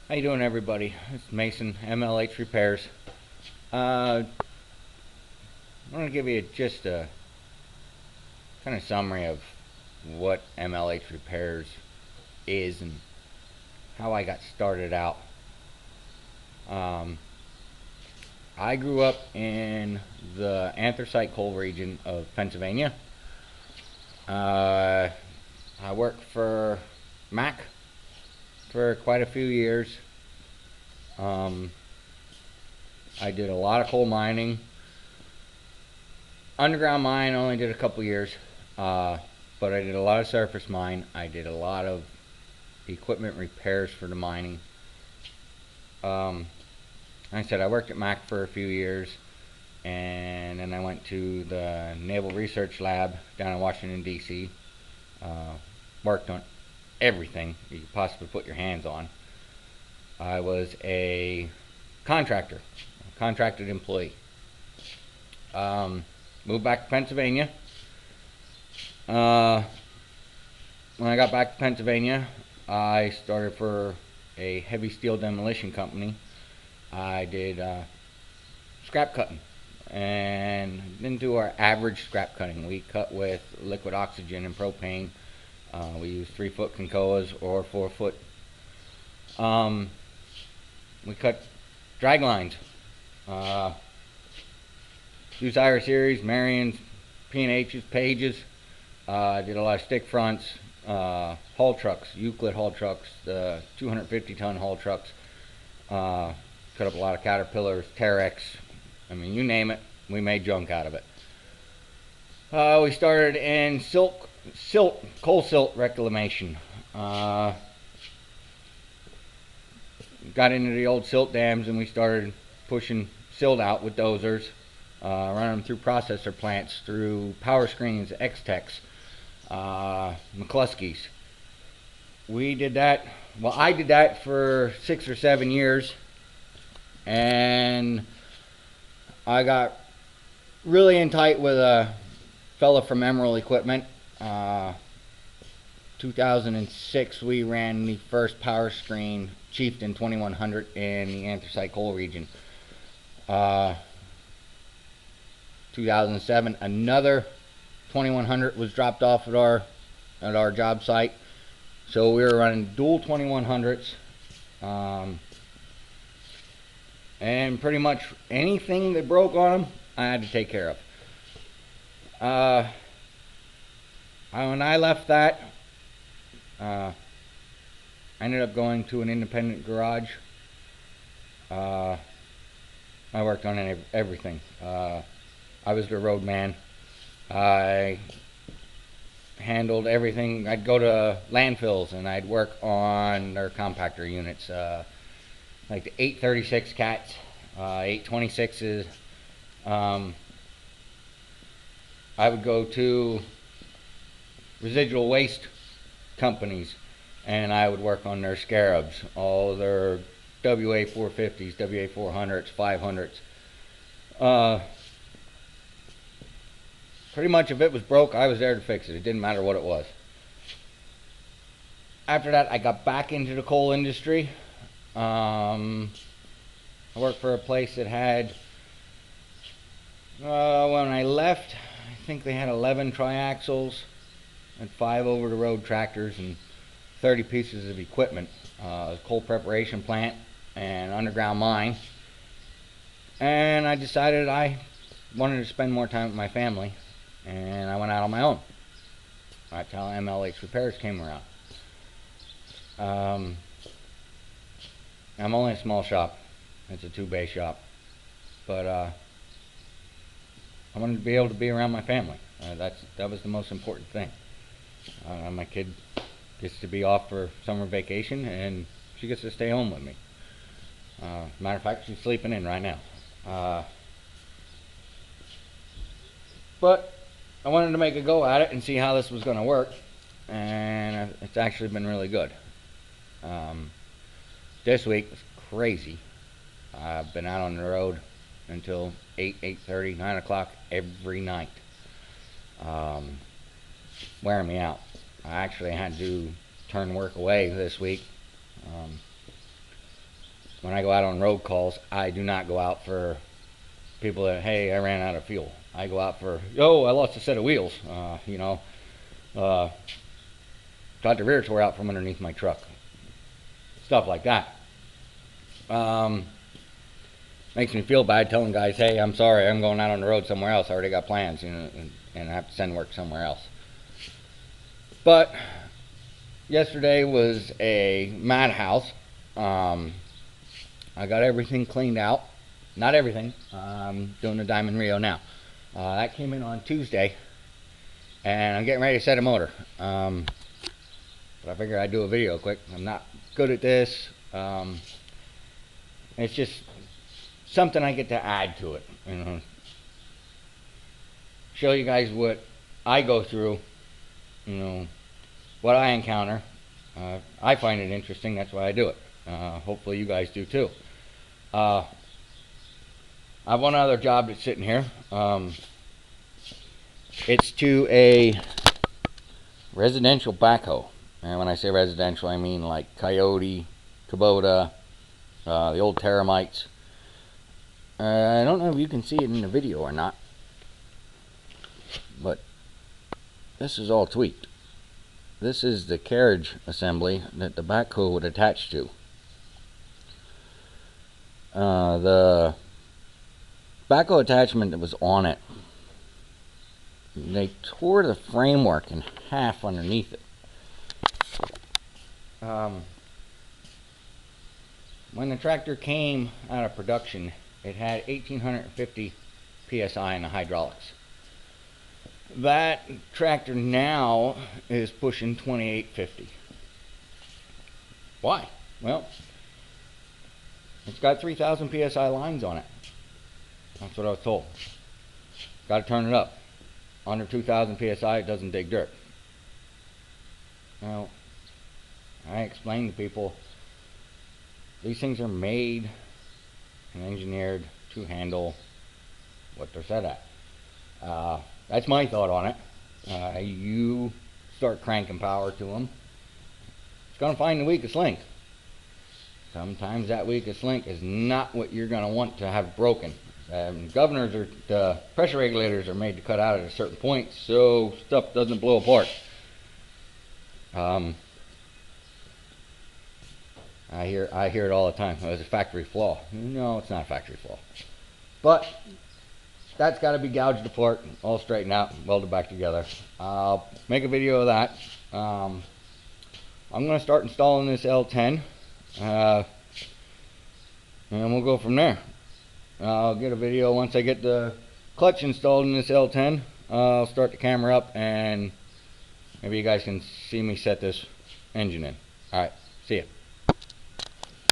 How you doing, everybody? It's Mason, MLH Repairs. I want to give you just a kind of summary of what MLH Repairs is and how I got started out. Um, I grew up in the anthracite coal region of Pennsylvania. Uh, I worked for Mac for quite a few years. Um, I did a lot of coal mining. Underground mine only did a couple years, but I did a lot of surface mine. I did a lot of equipment repairs for the mining. Um, like I said, I worked at Mac for a few years, and then I went to the Naval Research Lab down in Washington, D.C. Worked on everything you could possibly put your hands on. I was a contracted employee. Moved back to Pennsylvania. When I got back to Pennsylvania, I started for a heavy steel demolition company. I did scrap cutting, and didn't do our average scrap cutting. We cut with liquid oxygen and propane. We use 3-foot Concoas or 4-foot. We cut drag lines. Use Ira series, Marions, P&H's, Pages. Did a lot of stick fronts, haul trucks, Euclid haul trucks, the 250-ton haul trucks. Cut up a lot of Caterpillars, Terex. I mean, you name it, we made junk out of it. We started in coal silt reclamation. Got into the old silt dams, and we started pushing silt out with dozers. Running them through processor plants, through power screens, X-Techs, McCluskey's. We did that. Well, I did that for 6 or 7 years, and I got really in tight with a fella from Emerald Equipment. 2006, we ran the first power screen Chieftain 2100 in the anthracite coal region. 2007, another 2100 was dropped off at our job site, so we were running dual 2100s, and pretty much anything that broke on them, I had to take care of. When I left that, I ended up going to an independent garage. I worked on everything. I was the road man. I handled everything. I'd go to landfills and I'd work on their compactor units, like the 836 cats, 826s. I would go to residual waste companies and I would work on their scarabs, all their WA 450s, WA 400s, 500s. Pretty much if it was broke, I was there to fix it. It didn't matter what it was. After that, I got back into the coal industry. I worked for a place that had, when I left, I think they had 11 triaxles and 5 over-the-road tractors and 30 pieces of equipment, coal preparation plant and underground mine. And I decided I wanted to spend more time with my family, and I went out on my own. That's how MLH Repairs came around. I'm only a small shop. It's a 2-bay shop. But I wanted to be able to be around my family. That was the most important thing. My kid gets to be off for summer vacation, and she gets to stay home with me. Matter of fact, she's sleeping in right now. But I wanted to make a go at it and see how this was going to work, and it's actually been really good. This week was crazy. I've been out on the road until 8:30, 9 o'clock every night, wearing me out. I actually had to turn work away this week. when I go out on road calls, I do not go out for people that, hey, I ran out of fuel. I go out for, yo, I lost a set of wheels. Got the rear tore out from underneath my truck. Stuff like that. Makes me feel bad telling guys, hey, I'm sorry, I'm going out on the road somewhere else. I already got plans, and I have to send work somewhere else. But yesterday was a madhouse. I got everything cleaned out. Not everything. I'm doing the Diamond Rio now. That came in on Tuesday, and I'm getting ready to set a motor. But I figured I'd do a video quick. I'm not good at this. It's just something I get to add to it. Show you guys what I go through. What I encounter. I find it interesting. That's why I do it. Hopefully you guys do too. I have one other job that's sitting here. It's to a residential backhoe. And when I say residential, I mean like Coyote, Kubota, the old Terramites. I don't know if you can see it in the video or not, but this is all tweaked. This is the carriage assembly that the backhoe would attach to. The backhoe attachment that was on it, they tore the framework in half underneath it. When the tractor came out of production, it had 1,850 psi in the hydraulics. That tractor now is pushing 2,850. Why? Well, it's got 3,000 psi lines on it. That's what I was told. Got to turn it up. Under 2,000 psi, it doesn't dig dirt. Now, I explained to people, these things are made and engineered to handle what they're set at. That's my thought on it. You start cranking power to them, it's going to find the weakest link. Sometimes that weakest link is not what you're going to want to have broken. The pressure regulators are made to cut out at a certain point so stuff doesn't blow apart. I hear it all the time. It's a factory flaw. No, it's not a factory flaw. But that's got to be gouged apart, all straightened out, welded back together. I'll make a video of that. I'm going to start installing this L10, and we'll go from there. I'll get a video once I get the clutch installed in this L10. I'll start the camera up, and maybe you guys can see me set this engine in. Alright, see ya.